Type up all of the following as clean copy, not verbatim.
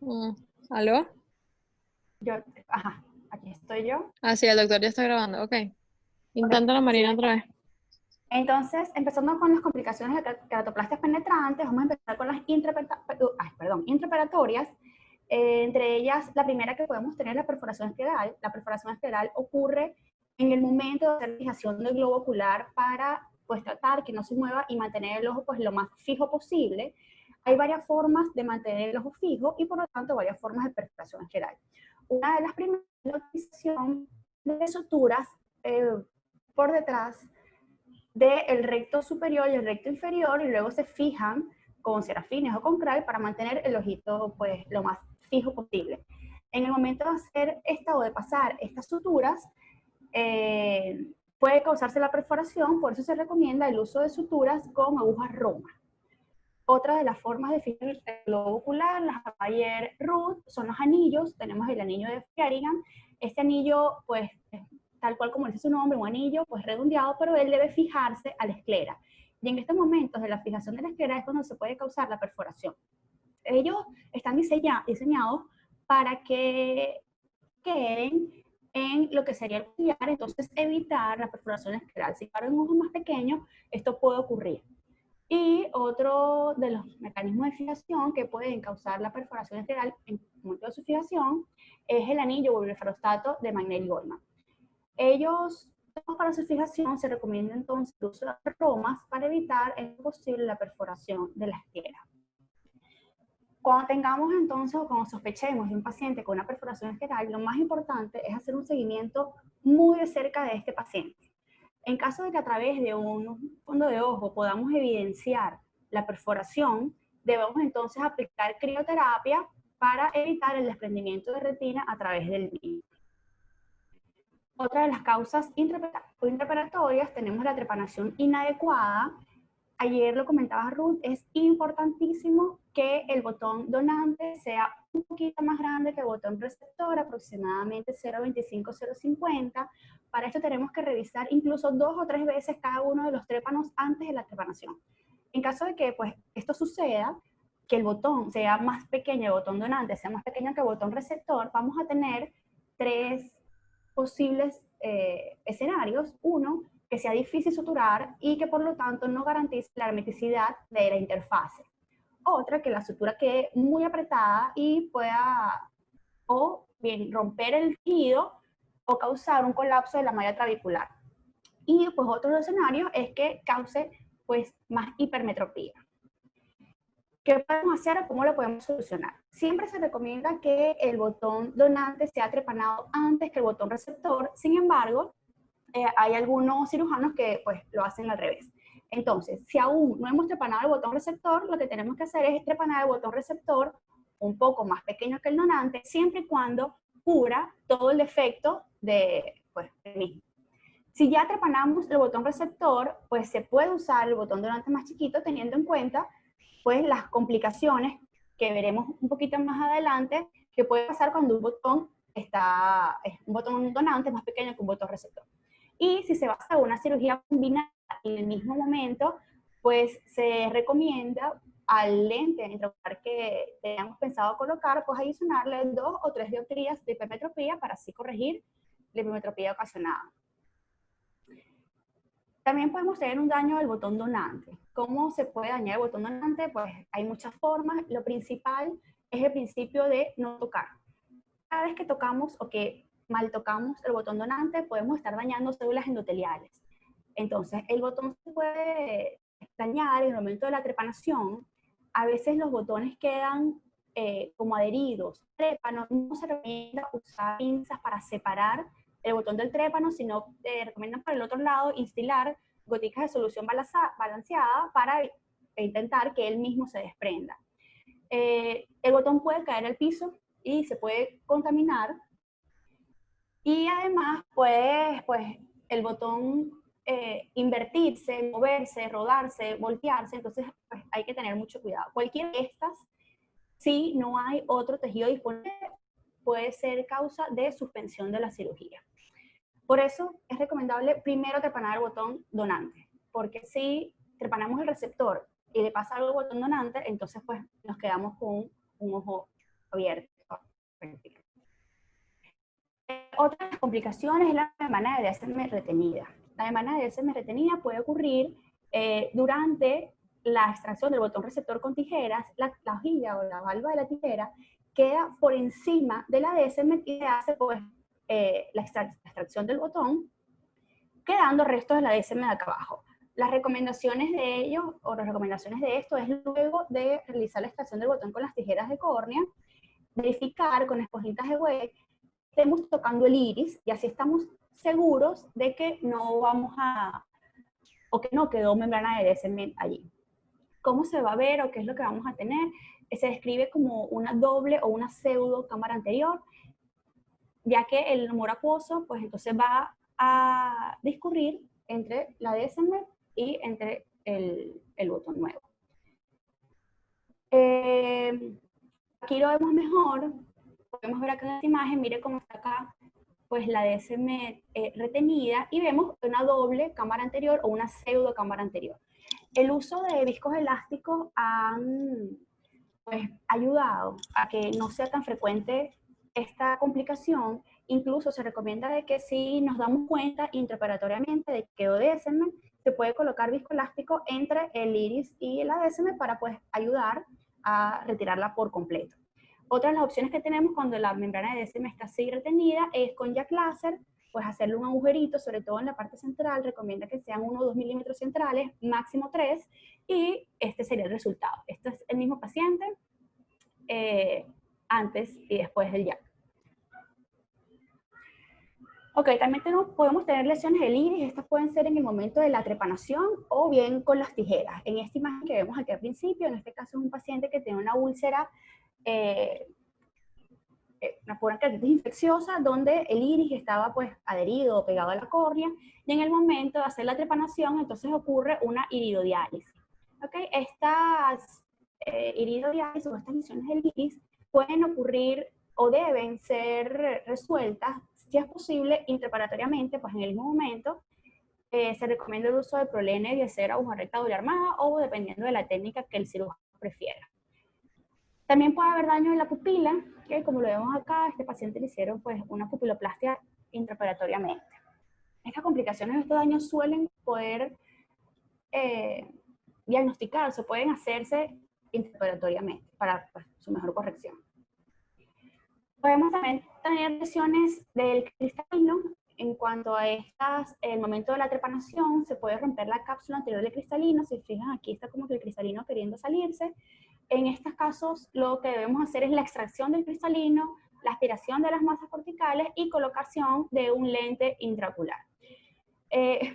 Mm, ¿Aló? Yo, ajá, aquí estoy yo. Ah, sí, el doctor ya está grabando. Ok. Ok, Inténtalo, sí, Marina, ahí otra va. vez. Entonces, empezando con las complicaciones de queratoplastias penetrantes, vamos a empezar con las intraoperatorias. Entre ellas, la primera que podemos tener es la perforación escleral. La perforación escleral ocurre en el momento de hacer fijación del globo ocular para pues, tratar que no se mueva y mantener el ojo pues, lo más fijo posible. Hay varias formas de mantener el ojo fijo y por lo tanto varias formas de perforación escleral. Una de las primeras es la utilización de suturas por detrás del recto superior y el recto inferior y luego se fijan con serafines o con cray para mantener el ojito pues lo más fijo posible. En el momento de hacer esta o de pasar estas suturas, puede causarse la perforación, por eso se recomienda el uso de suturas con agujas Roma. Otra de las formas de fijar el globo ocular, las Bayer-Ruth, son los anillos. Tenemos el anillo de Fjärigan. Este anillo, pues, tal cual como dice su nombre, un anillo, pues redondeado, pero él debe fijarse a la esclera. Y en estos momentos de la fijación de la esclera es cuando se puede causar la perforación. Ellos están diseñados para que queden en lo que sería el collar, entonces evitar la perforación escleral. Si para un ojo más pequeño, esto puede ocurrir. Y otro de los mecanismos de fijación que pueden causar la perforación escleral en el momento de su fijación es el anillo o blefarostato de Magnell y Goldman. Ellos, para su fijación, se recomienda entonces el uso de romas para evitar en lo posible la perforación de la esclera. Cuando tengamos entonces o cuando sospechemos de un paciente con una perforación escleral, lo más importante es hacer un seguimiento muy de cerca de este paciente. En caso de que a través de un fondo de ojo podamos evidenciar la perforación, debemos entonces aplicar crioterapia para evitar el desprendimiento de retina a través del mismo. Otra de las causas intraoperatorias tenemos la trepanación inadecuada. Ayer lo comentaba Ruth, es importantísimo que el botón donante sea un poquito más grande que el botón receptor, aproximadamente 0,25-0,50. Para esto tenemos que revisar incluso 2 o 3 veces cada uno de los trépanos antes de la trepanación. En caso de que pues, esto suceda, que el botón sea más pequeño, el botón donante sea más pequeño que el botón receptor, vamos a tener 3 posibles escenarios. Uno, que sea difícil suturar y que por lo tanto no garantice la hermeticidad de la interfase. Otra, que la sutura quede muy apretada y pueda o bien romper el tejido o causar un colapso de la malla trabecular. Y pues otro escenario es que cause pues más hipermetropía. ¿Qué podemos hacer o cómo lo podemos solucionar? Siempre se recomienda que el botón donante sea trepanado antes que el botón receptor. Sin embargo, hay algunos cirujanos que pues lo hacen al revés. Entonces, si aún no hemos trepanado el botón receptor, lo que tenemos que hacer es trepanar el botón receptor un poco más pequeño que el donante, siempre y cuando cubra todo el defecto de, pues, del mismo. Si ya trepanamos el botón receptor, pues se puede usar el botón donante más chiquito teniendo en cuenta pues las complicaciones que veremos un poquito más adelante que puede pasar cuando un botón es un botón donante más pequeño que un botón receptor. Y si se va a hacer una cirugía combinada en el mismo momento, pues se recomienda al lente intraocular que teníamos pensado colocar, pues adicionarle 2 o 3 dioptrías de hipermetropía para así corregir la hipermetropía ocasionada. También podemos tener un daño del botón donante. ¿Cómo se puede dañar el botón donante? Pues hay muchas formas. Lo principal es el principio de no tocar. Cada vez que tocamos o que mal tocamos el botón donante, podemos estar dañando células endoteliales. Entonces, el botón se puede dañar en el momento de la trepanación. A veces los botones quedan como adheridos. Trépano, no se recomienda usar pinzas para separar el botón del trépano, sino recomiendan por el otro lado instilar goticas de solución balanceada para intentar que él mismo se desprenda. El botón puede caer al piso y se puede contaminar. Y además puede, pues, el botón invertirse, moverse, rodarse, voltearse, entonces pues, hay que tener mucho cuidado. Cualquiera de estas, si no hay otro tejido disponible, puede ser causa de suspensión de la cirugía. Por eso es recomendable primero trepanar el botón donante, porque si trepanamos el receptor y le pasa algo al botón donante, entonces pues nos quedamos con un ojo abierto. Otra de las complicaciones es la membrana de DSM retenida. La membrana de DSM retenida puede ocurrir durante la extracción del botón receptor con tijeras. La hojilla o la valva de la tijera queda por encima de la DSM y se hace pues, la extracción del botón, quedando restos de la DSM de acá abajo. Las recomendaciones de ellos, o las recomendaciones de esto, es luego de realizar la extracción del botón con las tijeras de córnea, verificar con esponjitas de Weck estemos tocando el iris y así estamos seguros de que no vamos a, o que no quedó membrana de DSM allí. ¿Cómo se va a ver o qué es lo que vamos a tener? Se describe como una doble o una pseudo cámara anterior, ya que el humor acuoso, pues entonces va a discurrir entre la DSM y entre el botón nuevo. Aquí lo vemos mejor, podemos ver acá en esta imagen, mire cómo está acá, pues la DSM retenida, y vemos una doble cámara anterior o una pseudo cámara anterior. El uso de discos elásticos han pues, ayudado a que no sea tan frecuente esta complicación. Incluso se recomienda de que si nos damos cuenta intraoperatoriamente de que quedó DSM, se puede colocar disco elástico entre el iris y la DSM para pues, ayudar a retirarla por completo. Otra de las opciones que tenemos cuando la membrana de DSM está así retenida es con jack láser, pues hacerle un agujerito, sobre todo en la parte central, recomienda que sean 1 o 2 milímetros centrales, máximo 3, y este sería el resultado. Esto es el mismo paciente antes y después del jack. Ok, también podemos tener lesiones del iris. Estas pueden ser en el momento de la trepanación o bien con las tijeras. En esta imagen que vemos aquí al principio, en este caso es un paciente que tiene una úlcera, una keratitis infecciosa, donde el iris estaba pues adherido o pegado a la córnea, y en el momento de hacer la trepanación, entonces ocurre una iridodiálisis. Okay, estas iridodiálisis o estas lesiones del iris pueden ocurrir o deben ser resueltas, si es posible, intraoperatoriamente, pues en el mismo momento. Se recomienda el uso de prolene, de cera, aguja recta doble armada, o dependiendo de la técnica que el cirujano prefiera. También puede haber daño en la pupila, que como lo vemos acá, a este paciente le hicieron pues una pupiloplastia intraoperatoriamente. Estas complicaciones, estos daños suelen poder diagnosticarse, pueden hacerse intraoperatoriamente para pues, su mejor corrección. Podemos también tener lesiones del cristalino. En cuanto a estas, en el momento de la trepanación, se puede romper la cápsula anterior del cristalino. Si fijan, aquí está como que el cristalino queriendo salirse. En estos casos, lo que debemos hacer es la extracción del cristalino, la aspiración de las masas corticales y colocación de un lente intraocular.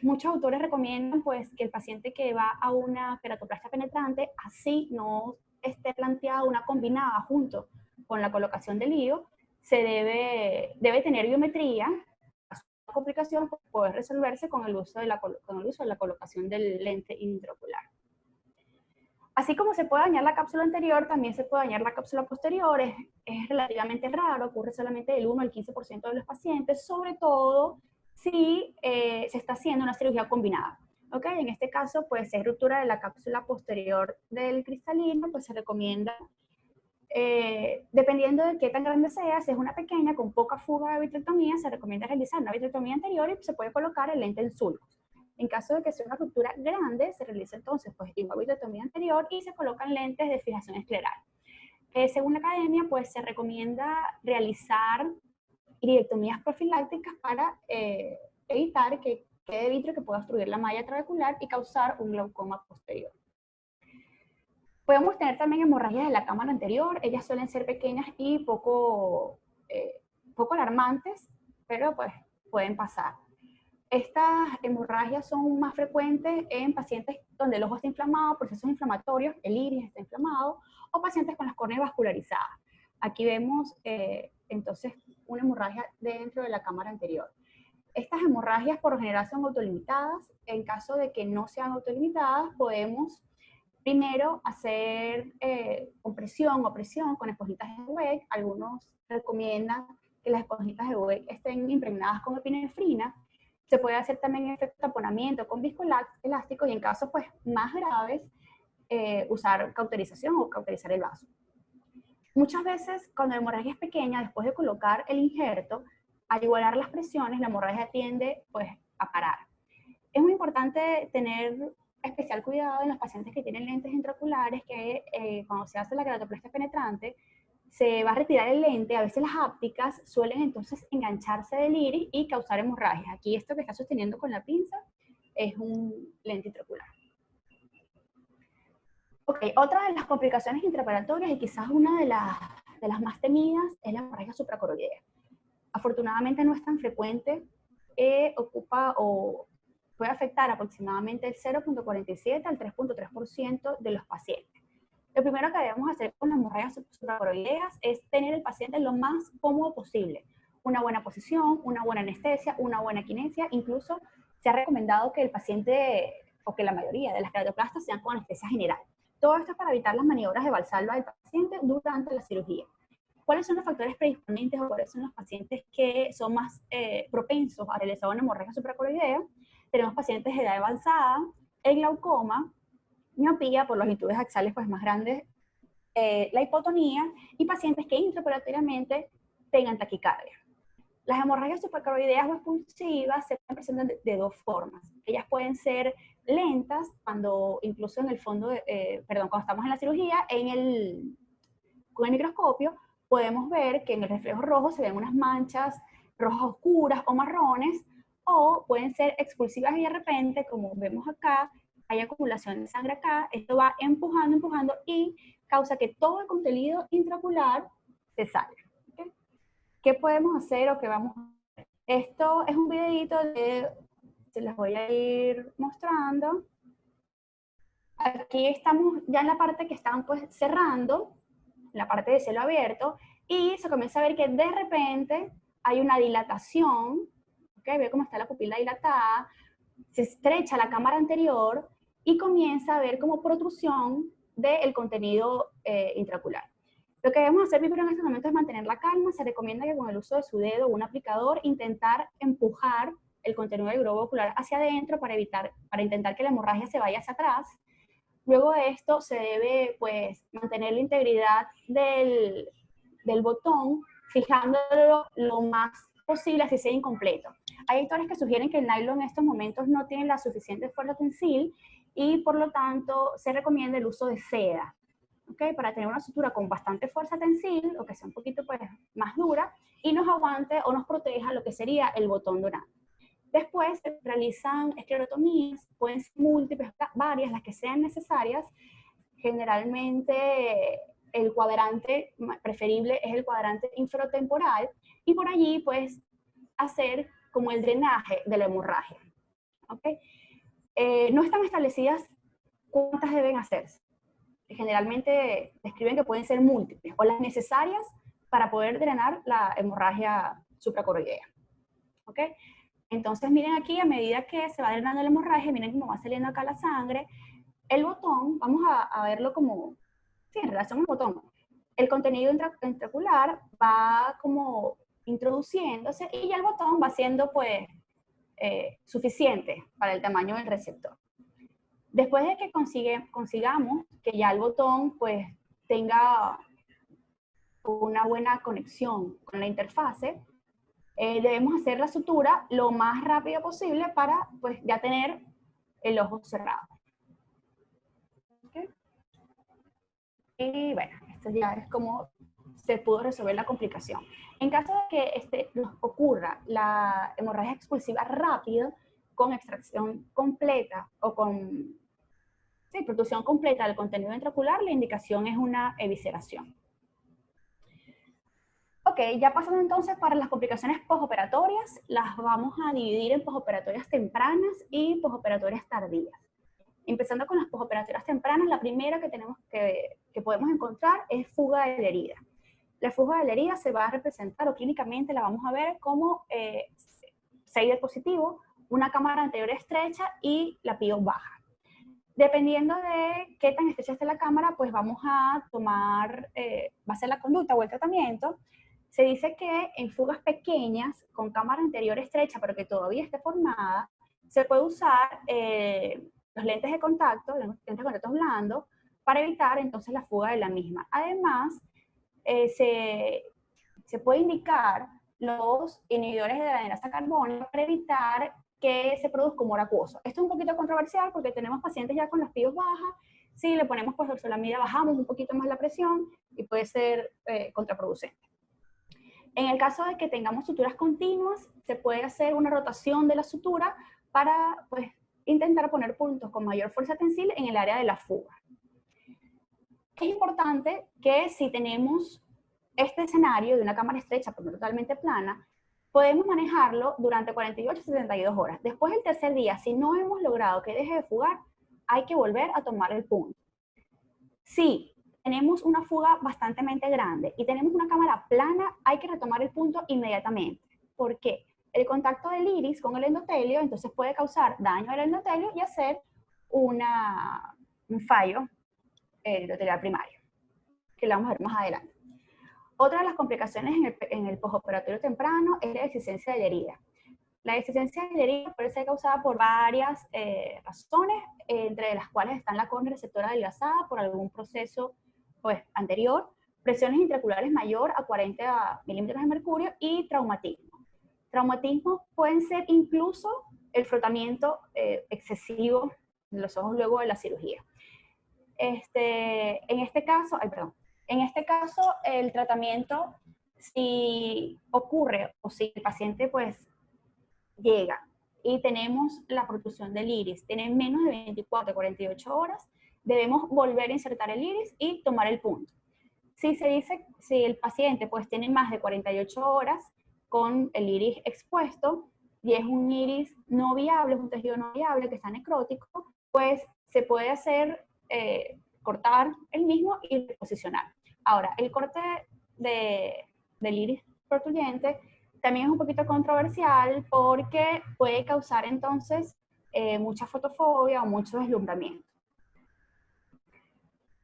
Muchos autores recomiendan pues, que el paciente que va a una queratoplastia penetrante, así no esté planteada una combinada junto con la colocación del IO, se debe tener biometría. La complicación puede resolverse con el uso de la colocación del lente intraocular. Así como se puede dañar la cápsula anterior, también se puede dañar la cápsula posterior. Es relativamente raro, ocurre solamente del 1 al 15% de los pacientes, sobre todo si se está haciendo una cirugía combinada. ¿Okay? En este caso, pues, si hay ruptura de la cápsula posterior del cristalino, pues se recomienda, dependiendo de qué tan grande sea, si es una pequeña con poca fuga de vitrectomía, se recomienda realizar una vitrectomía anterior y se puede colocar el lente en sulcos. En caso de que sea una ruptura grande, se realiza entonces pues, una vitrectomía anterior y se colocan lentes de fijación escleral. Según la academia, pues se recomienda realizar iridectomías profilácticas para evitar que quede vitrio que pueda obstruir la malla trabecular y causar un glaucoma posterior. Podemos tener también hemorragias de la cámara anterior. Ellas suelen ser pequeñas y poco alarmantes, pero pues pueden pasar. Estas hemorragias son más frecuentes en pacientes donde el ojo está inflamado, procesos inflamatorios, el iris está inflamado, o pacientes con las córneas vascularizadas. Aquí vemos entonces una hemorragia dentro de la cámara anterior. Estas hemorragias por lo general son autolimitadas. En caso de que no sean autolimitadas, podemos primero hacer compresión o presión con esponjitas de Weck. Algunos recomiendan que las esponjitas de Weck estén impregnadas con epinefrina. Se puede hacer también efecto taponamiento con viscoelástico y en casos pues, más graves usar cauterización o cauterizar el vaso. Muchas veces, cuando la hemorragia es pequeña, después de colocar el injerto, al igualar las presiones, la hemorragia tiende pues, a parar. Es muy importante tener especial cuidado en los pacientes que tienen lentes intraoculares, que cuando se hace la keratoplastia penetrante, se va a retirar el lente, a veces las ápticas suelen entonces engancharse del iris y causar hemorragias. Aquí esto que está sosteniendo con la pinza es un lente intraocular. Ok, otra de las complicaciones intraoperatorias y quizás una de las más temidas es la hemorragia supracoroidea. Afortunadamente no es tan frecuente, ocupa o puede afectar aproximadamente el 0.47 al 3.3% de los pacientes. Lo primero que debemos hacer con las hemorragias supracoroideas es tener el paciente lo más cómodo posible. Una buena posición, una buena anestesia, una buena kinesia. Incluso se ha recomendado que el paciente, o que la mayoría de las keratoplastas sean con anestesia general. Todo esto es para evitar las maniobras de Valsalva del paciente durante la cirugía. ¿Cuáles son los factores predisponentes o cuáles son los pacientes que son más propensos a realizar una hemorragia supracoroidea? Tenemos pacientes de edad avanzada, el glaucoma, miopía por longitudes axiales pues, más grandes, la hipotonía y pacientes que intraoperatoriamente tengan taquicardia. Las hemorragias supracoroideas o expulsivas se presentan de dos formas. Ellas pueden ser lentas, cuando incluso en el fondo, cuando estamos en la cirugía, con el microscopio, podemos ver que en el reflejo rojo se ven unas manchas rojas oscuras o marrones, o pueden ser expulsivas y de repente, como vemos acá, hay acumulación de sangre acá, esto va empujando y causa que todo el contenido intraocular se salga. ¿Okay? ¿Qué podemos hacer o qué vamos a hacer? Esto es un videito se les voy a ir mostrando. Aquí estamos ya en la parte que están pues cerrando, la parte de cielo abierto, y se comienza a ver que de repente hay una dilatación, ¿okay? Ve cómo está la pupila dilatada, se estrecha la cámara anterior y comienza a ver como protrusión del contenido intraocular. Lo que debemos hacer primero en este momento es mantener la calma. Se recomienda que con el uso de su dedo o un aplicador intentar empujar el contenido del globo ocular hacia adentro para intentar que la hemorragia se vaya hacia atrás. Luego de esto se debe pues mantener la integridad del botón, fijándolo lo más posible así sea incompleto. Hay autores que sugieren que el nylon en estos momentos no tiene la suficiente fuerza tensil y por lo tanto se recomienda el uso de seda, ¿okay? Para tener una sutura con bastante fuerza tensil o que sea un poquito pues, más dura y nos aguante o nos proteja lo que sería el botón dorado. Después se realizan esclerotomías, pueden ser múltiples, varias, las que sean necesarias. Generalmente el cuadrante preferible es el cuadrante inferotemporal y por allí puedes hacer como el drenaje de la hemorragia. ¿Okay? No están establecidas cuántas deben hacerse. Generalmente describen que pueden ser múltiples o las necesarias para poder drenar la hemorragia supracoroidea. ¿Okay? Entonces miren aquí, a medida que se va drenando la hemorragia, miren cómo va saliendo acá la sangre. El botón, vamos a verlo como, sí, en relación al botón. El contenido intraocular va como introduciéndose y ya el botón va siendo pues suficiente para el tamaño del receptor. Después de que consigamos que ya el botón pues tenga una buena conexión con la interfase, debemos hacer la sutura lo más rápido posible para pues ya tener el ojo cerrado. ¿Okay? Y bueno, esto ya es como se pudo resolver la complicación. En caso de que nos ocurra la hemorragia expulsiva rápida, con extracción completa o con protrusión completa del contenido intraocular, la indicación es una evisceración. Ok, ya pasando entonces para las complicaciones postoperatorias, las vamos a dividir en postoperatorias tempranas y postoperatorias tardías. Empezando con las postoperatorias tempranas, la primera que tenemos que podemos encontrar es fuga de la herida. La fuga de la herida se va a representar, o clínicamente la vamos a ver como 6 positivo, una cámara anterior estrecha y la PIO baja. Dependiendo de qué tan estrecha esté la cámara, pues vamos a tomar, va a ser la conducta o el tratamiento. Se dice que en fugas pequeñas, con cámara anterior estrecha, pero que todavía esté formada, se puede usar los lentes de contacto blandos, para evitar entonces la fuga de la misma. Además, se puede indicar los inhibidores de la adenasa carbónica para evitar que se produzca humor acuoso. Esto es un poquito controversial porque tenemos pacientes ya con las PIOs bajas. Si le ponemos posoxolamida, bajamos un poquito más la presión y puede ser contraproducente. En el caso de que tengamos suturas continuas, se puede hacer una rotación de la sutura para pues, intentar poner puntos con mayor fuerza tensil en el área de la fuga. Es importante que si tenemos este escenario de una cámara estrecha pero no totalmente plana, podemos manejarlo durante 48 a 72 horas. Después del tercer día, si no hemos logrado que deje de fugar, hay que volver a tomar el punto. Si tenemos una fuga bastante grande y tenemos una cámara plana, hay que retomar el punto inmediatamente. ¿Por qué? El contacto del iris con el endotelio entonces puede causar daño al endotelio y hacer un fallo endotelial primario, que lo vamos a ver más adelante. Otra de las complicaciones en el postoperatorio temprano es la dehiscencia de la herida. La dehiscencia de la herida puede ser causada por varias razones, entre las cuales están la córnea receptora adelgazada por algún proceso pues, anterior, presiones intraculares mayor a 40 milímetros de mercurio y traumatismo. Traumatismos pueden ser incluso el frotamiento excesivo de los ojos luego de la cirugía. En este caso, el tratamiento, si ocurre o si el paciente pues llega y tenemos la protrusión del iris, tiene menos de 24 a 48 horas, debemos volver a insertar el iris y tomar el punto. Si el paciente pues tiene más de 48 horas con el iris expuesto y es un iris no viable, es un tejido no viable que está necrótico, pues se puede hacer cortar el mismo y reposicionar. Ahora, el corte del iris protuyente también es un poquito controversial porque puede causar entonces mucha fotofobia o mucho deslumbramiento.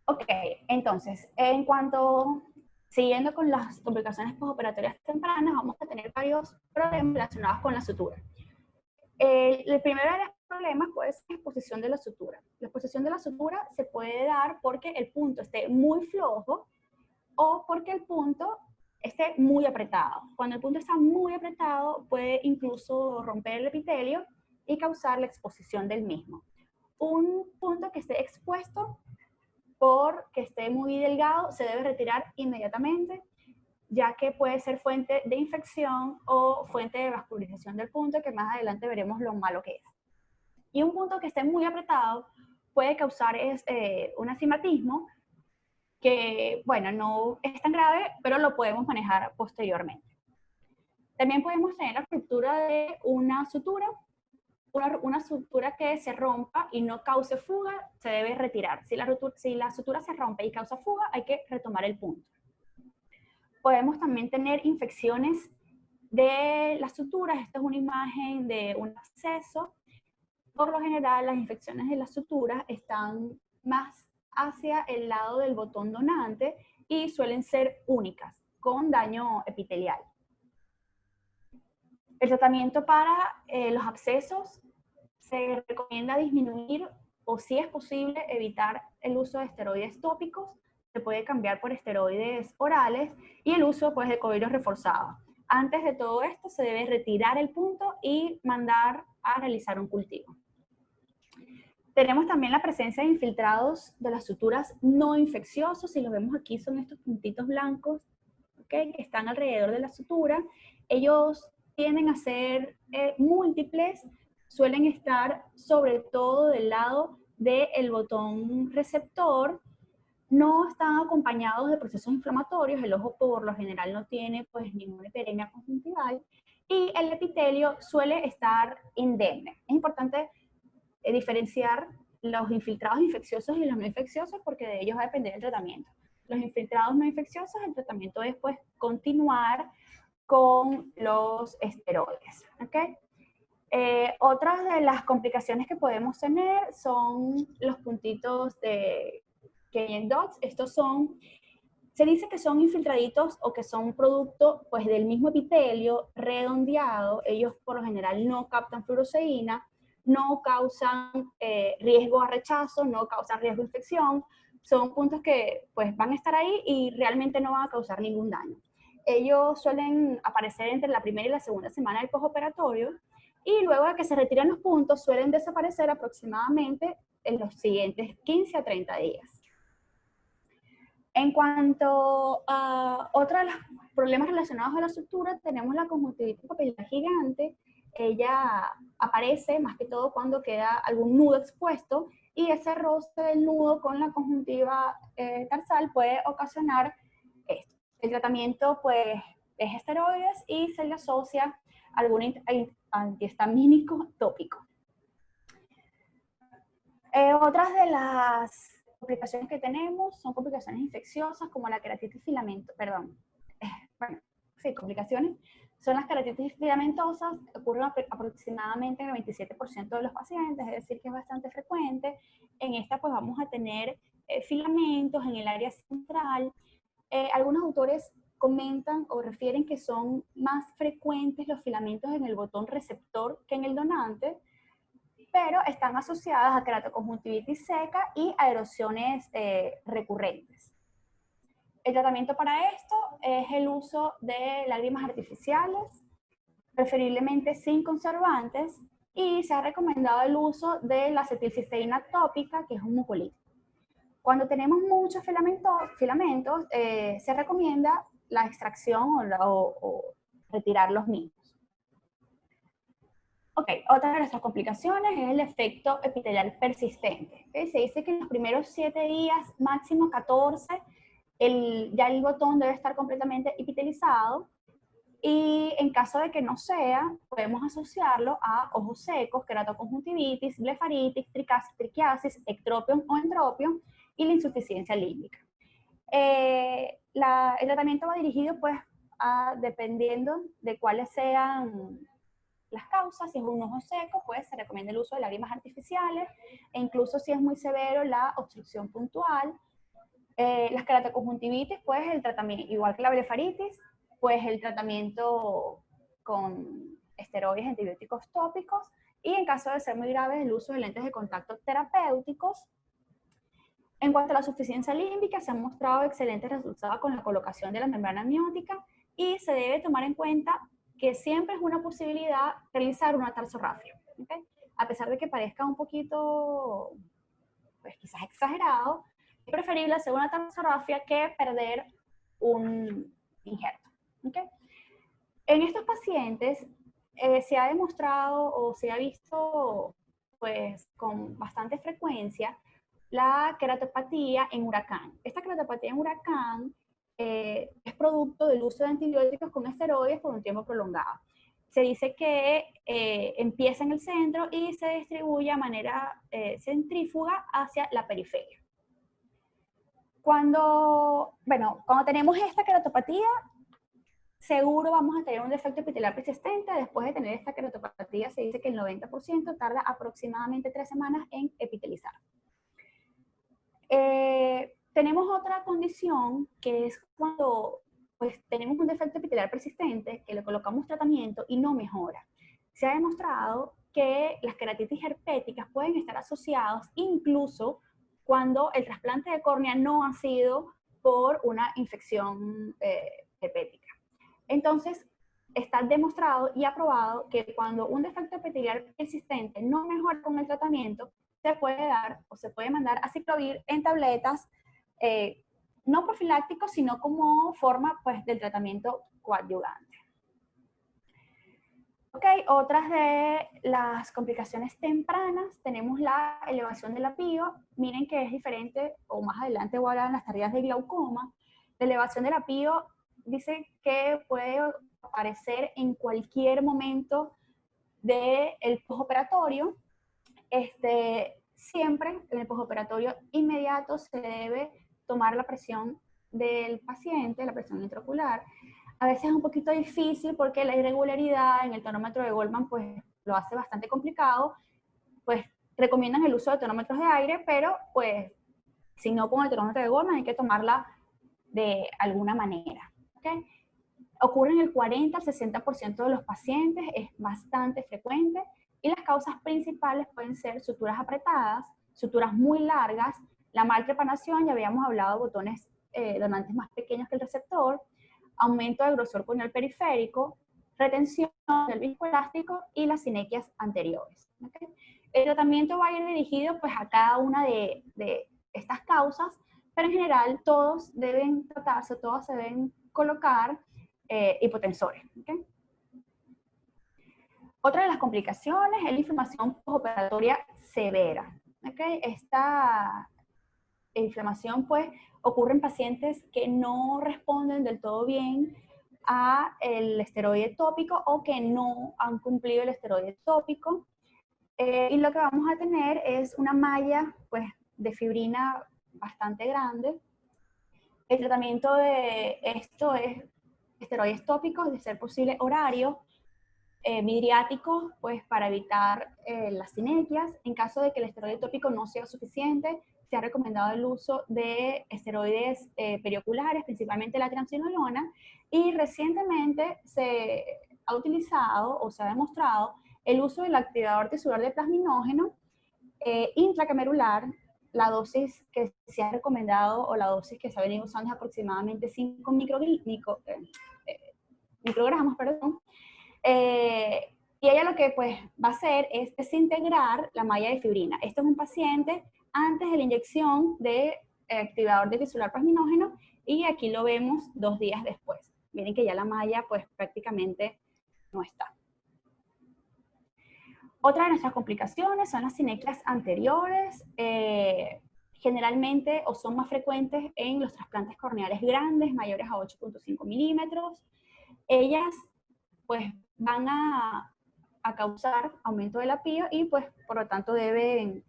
Ok, entonces, siguiendo con las complicaciones postoperatorias tempranas, vamos a tener varios problemas relacionados con la sutura. El primero de los problemas puede ser la exposición de la sutura. La exposición de la sutura se puede dar porque el punto esté muy flojo o porque el punto esté muy apretado. Cuando el punto está muy apretado, puede incluso romper el epitelio y causar la exposición del mismo. Un punto que esté expuesto porque esté muy delgado se debe retirar inmediatamente, ya que puede ser fuente de infección o fuente de vascularización del punto, que más adelante veremos lo malo que es. Y un punto que esté muy apretado puede causar un astigmatismo, que, bueno, no es tan grave, pero lo podemos manejar posteriormente. También podemos tener la ruptura de una sutura. Una sutura que se rompa y no cause fuga, se debe retirar. Si la sutura se rompe y causa fuga, hay que retomar el punto. Podemos también tener infecciones de las suturas. Esta es una imagen de un absceso. Por lo general, las infecciones de las suturas están más hacia el lado del botón donante y suelen ser únicas, con daño epitelial. El tratamiento para los abscesos se recomienda disminuir o, si es posible, evitar el uso de esteroides tópicos. Se puede cambiar por esteroides orales y el uso pues, de coágulos reforzados. Antes de todo esto se debe retirar el punto y mandar a realizar un cultivo. Tenemos también la presencia de infiltrados de las suturas no infecciosos. Si los vemos aquí, son estos puntitos blancos, ¿okay?, que están alrededor de la sutura. Ellos tienden a ser múltiples, suelen estar sobre todo del lado del botón receptor, no están acompañados de procesos inflamatorios, el ojo por lo general no tiene pues ninguna hiperemia conjuntival y el epitelio suele estar indemne. Es importante diferenciar los infiltrados infecciosos y los no infecciosos porque de ellos va a depender el tratamiento. Los infiltrados no infecciosos, el tratamiento es pues continuar con los esteroides, ¿okay? Otras de las complicaciones que podemos tener son los puntitos de Kenyan dots. Estos se dice que son infiltraditos o que son producto pues, del mismo epitelio redondeado. Ellos por lo general no captan fluoresceína, no causan riesgo a rechazo, no causan riesgo a infección, son puntos que pues van a estar ahí y realmente no van a causar ningún daño. Ellos suelen aparecer entre la primera y la segunda semana del postoperatorio y luego de que se retiran los puntos suelen desaparecer aproximadamente en los siguientes 15 a 30 días. En cuanto a otros de los problemas relacionados a la sutura, tenemos la conjuntivitis papilar gigante. Ella aparece más que todo cuando queda algún nudo expuesto y ese roce del nudo con la conjuntiva tarsal puede ocasionar esto. El tratamiento pues es esteroides y se le asocia a algún antihistamínico tópico. Otras de las complicaciones que tenemos son complicaciones infecciosas como la queratitis complicaciones son las queratitis filamentosas, ocurren aproximadamente en el 27% de los pacientes, es decir, que es bastante frecuente. En esta pues vamos a tener filamentos en el área central. Algunos autores comentan o refieren que son más frecuentes los filamentos en el botón receptor que en el donante, pero están asociadas a keratoconjuntivitis seca y a erosiones recurrentes. El tratamiento para esto es el uso de lágrimas artificiales, preferiblemente sin conservantes, y se ha recomendado el uso de la acetilcisteína tópica, que es un mucolítico. Cuando tenemos muchos filamentos se recomienda la extracción o retirar los mismos. Ok, otra de nuestras complicaciones es el efecto epitelial persistente. ¿Okay? Se dice que en los primeros 7 días, máximo 14, ya el botón debe estar completamente epitelizado, y en caso de que no sea, podemos asociarlo a ojos secos, keratoconjuntivitis, blefaritis, triquiasis, ectropion o entropion y la insuficiencia límbica. El tratamiento va dirigido pues dependiendo de cuáles sean las causas. Si es un ojo seco, pues se recomienda el uso de lágrimas artificiales, e incluso si es muy severo, la obstrucción puntual. Las keratoconjuntivitis, pues el tratamiento, igual que la blefaritis, pues el tratamiento con esteroides antibióticos tópicos, y en caso de ser muy graves, el uso de lentes de contacto terapéuticos. En cuanto a la suficiencia límbica, se han mostrado excelentes resultados con la colocación de la membrana amniótica, y se debe tomar en cuenta que siempre es una posibilidad realizar una tarsorrafia. ¿Okay? A pesar de que parezca un poquito, pues quizás exagerado, es preferible hacer una tarsorrafia que perder un injerto. ¿Okay? En estos pacientes se ha demostrado o se ha visto pues con bastante frecuencia la queratopatía en huracán. Esta queratopatía en huracán es producto del uso de antibióticos con esteroides por un tiempo prolongado. Se dice que empieza en el centro y se distribuye a manera centrífuga hacia la periferia. Cuando tenemos esta queratopatía, seguro vamos a tener un defecto epitelial persistente. Después de tener esta queratopatía, se dice que el 90% tarda aproximadamente 3 semanas en epitelizar. Tenemos otra condición que es cuando pues, tenemos un defecto epitelial persistente, que le colocamos tratamiento y no mejora. Se ha demostrado que las queratitis herpéticas pueden estar asociadas incluso cuando el trasplante de córnea no ha sido por una infección herpética. Entonces, está demostrado y aprobado que cuando un defecto epitelial persistente no mejora con el tratamiento, se puede dar o se puede mandar a ciclovir en tabletas, no profilácticos, sino como forma pues, del tratamiento coadyuvante. Ok, otras de las complicaciones tempranas, tenemos la elevación de la PIO. Miren que es diferente, o más adelante voy a hablar en las tareas de glaucoma. La elevación de la PIO dice que puede aparecer en cualquier momento del postoperatorio. Siempre en el postoperatorio inmediato se debe tomar la presión del paciente, la presión intraocular. A veces es un poquito difícil porque la irregularidad en el tonómetro de Goldman pues, lo hace bastante complicado. Pues recomiendan el uso de tonómetros de aire, pero pues si no con el tonómetro de Goldman hay que tomarla de alguna manera. ¿Okay? Ocurre en el 40 al 60% de los pacientes, es bastante frecuente, y las causas principales pueden ser suturas apretadas, suturas muy largas, La maltrepanación, ya habíamos hablado de botones donantes más pequeños que el receptor, aumento del grosor corneal periférico, retención del viscoelástico y las sinequias anteriores. ¿Okay? El tratamiento va a ir dirigido pues, a cada una de estas causas, pero en general todos deben tratarse, todos se deben colocar hipotensores. ¿Okay? Otra de las complicaciones es la inflamación postoperatoria severa. ¿Okay? Esta inflamación pues ocurre en pacientes que no responden del todo bien a el esteroide tópico o que no han cumplido el esteroide tópico. Y lo que vamos a tener es una malla pues, de fibrina bastante grande. El tratamiento de esto es esteroides tópicos, de ser posible horario, midriáticos, pues para evitar las sinequias. En caso de que el esteroide tópico no sea suficiente, se ha recomendado el uso de esteroides perioculares, principalmente la triamcinolona, y recientemente se ha utilizado o se ha demostrado el uso del activador tisular de plasminógeno intracamerular. La dosis que se ha recomendado o la dosis que se ha venido usando es aproximadamente 5 microgramos, perdón. Y ella lo que pues va a hacer es desintegrar la malla de fibrina. Esto es un paciente antes de la inyección de activador de tisular plasminógeno y aquí lo vemos 2 días después. Miren que ya la malla pues prácticamente no está. Otra de nuestras complicaciones son las sinequias anteriores, generalmente o son más frecuentes en los trasplantes corneales grandes, mayores a 8.5 milímetros. Ellas pues van a causar aumento del apío y pues por lo tanto deben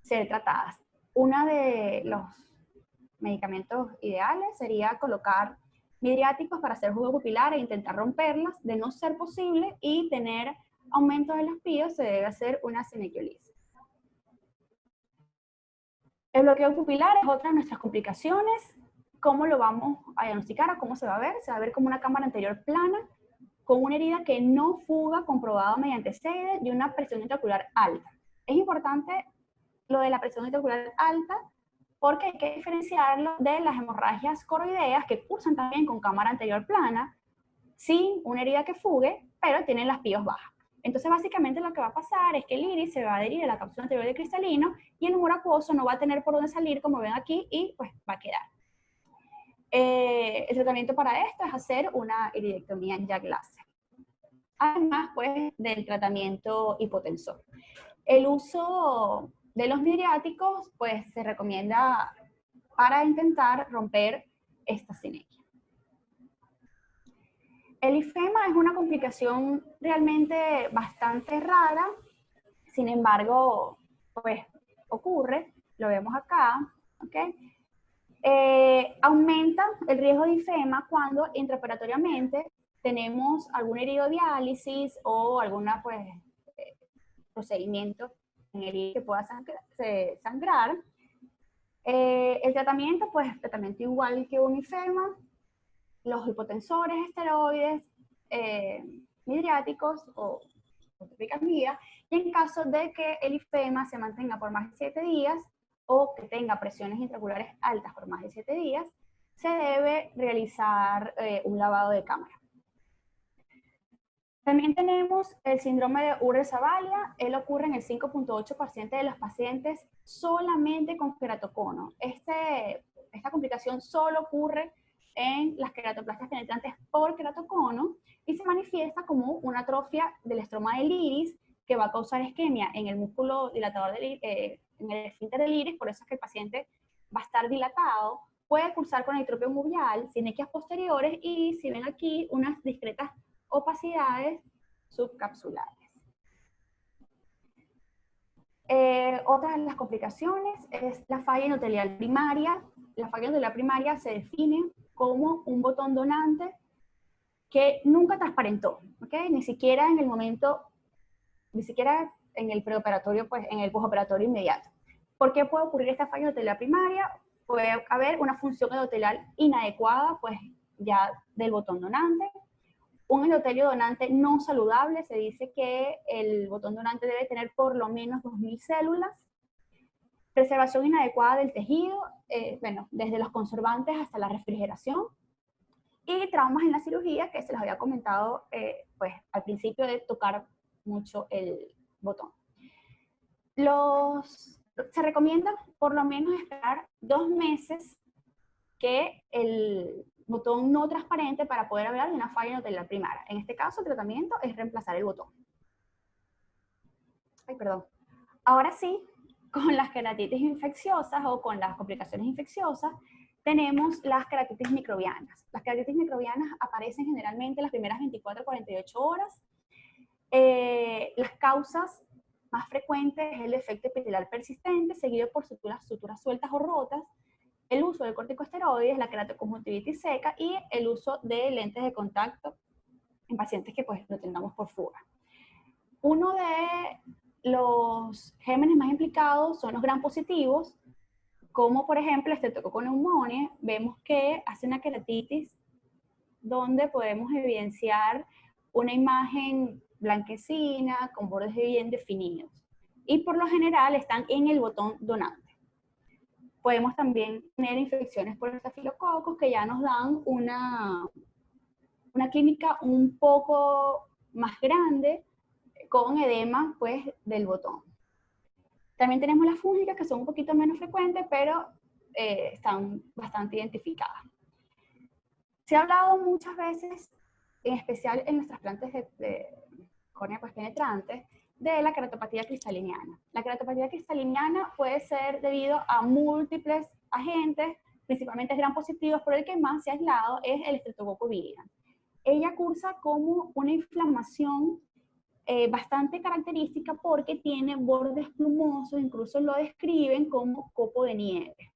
ser tratadas. Uno de los medicamentos ideales sería colocar midriáticos para hacer jugo pupilar e intentar romperlas. De no ser posible y tener aumento del apío, se debe hacer una cinequiolisis. El bloqueo pupilar es otra de nuestras complicaciones. ¿Cómo lo vamos a diagnosticar o cómo se va a ver? Se va a ver como una cámara anterior plana, con una herida que no fuga, comprobado mediante SEIDE, y una presión intraocular alta. Es importante lo de la presión intraocular alta porque hay que diferenciarlo de las hemorragias coroideas que cursan también con cámara anterior plana, sin una herida que fugue, pero tienen las píos bajas. Entonces, básicamente lo que va a pasar es que el iris se va a adherir a la cápsula anterior de cristalino y el humor acuoso no va a tener por dónde salir, como ven aquí, y pues va a quedar. El tratamiento para esto es hacer una iridectomía en Jack Láser. Además, pues, del tratamiento hipotensor. El uso de los midriáticos, pues, se recomienda para intentar romper esta sinequia. El ifema es una complicación realmente bastante rara, sin embargo, pues, ocurre, lo vemos acá, ¿ok? Aumenta el riesgo de ifema cuando intraoperatoriamente tenemos algún heridiodiálisis o alguna pues, procedimiento en el iris que pueda sangrar. El tratamiento, pues tratamiento igual que un ifema, los hipotensores, esteroides, midriáticos o topicamida, y en caso de que el ifema se mantenga por más de 7 días, o que tenga presiones intraoculares altas por más de 7 días, se debe realizar un lavado de cámara. También tenemos el síndrome de Urre-Zavalia. Él ocurre en el 5.8% de los pacientes solamente con queratocono. Esta complicación solo ocurre en las queratoplastas penetrantes por queratocono y se manifiesta como una atrofia del estroma del iris que va a causar isquemia en el músculo dilatador en el esfínter del iris. Por eso es que el paciente va a estar dilatado, puede cursar con hitropio mubial, sinequias posteriores y, si ven aquí, unas discretas opacidades subcapsulares. Otra de las complicaciones es la falla endotelial primaria. La falla endotelial primaria se define como un botón donante que nunca transparentó, ¿okay? Ni siquiera en el momento, ni siquiera en el preoperatorio, pues en el postoperatorio inmediato. ¿Por qué puede ocurrir esta falla endotelial primaria? Puede haber una función endotelial inadecuada, pues ya del botón donante. Un endotelio donante no saludable, se dice que el botón donante debe tener por lo menos 2000 células. Preservación inadecuada del tejido, bueno, desde los conservantes hasta la refrigeración. Y traumas en la cirugía, que se les había comentado pues, al principio de tocar mucho el botón. Se recomienda por lo menos esperar 2 meses que el botón no transparente para poder hablar de una falla endotelial primaria. En este caso, el tratamiento es reemplazar el botón. Ay, perdón. Ahora sí, con las queratitis infecciosas o con las complicaciones infecciosas, tenemos las queratitis microbianas. Las queratitis microbianas aparecen generalmente en las primeras 24 a 48 horas. Las causas más frecuentes es el efecto epitelial persistente, seguido por suturas sueltas o rotas, el uso de corticosteroides, la queratoconjuntivitis seca y el uso de lentes de contacto en pacientes que pues lo tengamos por fuga. Uno de los gérmenes más implicados son los gram positivos, como por ejemplo el Streptococcus pneumoniae. Vemos que hace una queratitis donde podemos evidenciar una imagen blanquecina con bordes bien definidos. Y por lo general están en el botón donante. Podemos también tener infecciones por estafilococos que ya nos dan una clínica un poco más grande con edema pues, del botón. También tenemos las fúngicas que son un poquito menos frecuentes, pero están bastante identificadas. Se ha hablado muchas veces, en especial en los trasplantes de córnea pues penetrante, de la queratopatía cristaliniana. La queratopatía cristaliniana puede ser debido a múltiples agentes, principalmente gram positivos, pero el que más se ha aislado es el Streptococcus viridans. Ella cursa como una inflamación bastante característica porque tiene bordes plumosos, incluso lo describen como copo de nieve.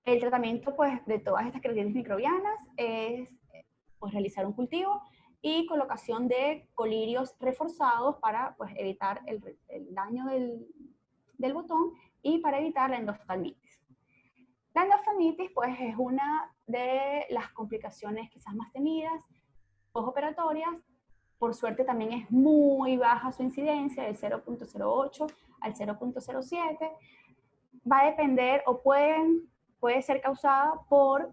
El tratamiento pues, de todas estas queratitis microbianas es pues, realizar un cultivo y colocación de colirios reforzados para pues, evitar el daño del botón y para evitar la endoftalmitis. La endoftalmitis pues, es una de las complicaciones quizás más temidas postoperatorias. Por suerte también es muy baja su incidencia, del 0.08 al 0.07. Va a depender o puede ser causada por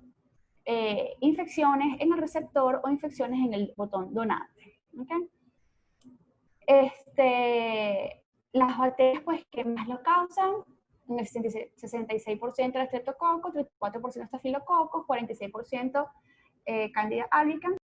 infecciones en el receptor o infecciones en el botón donante. ¿Okay? Las bacterias pues, que más lo causan, en el 66% de Streptococcus, 34% Staphylococcus, 46% Candida albicans.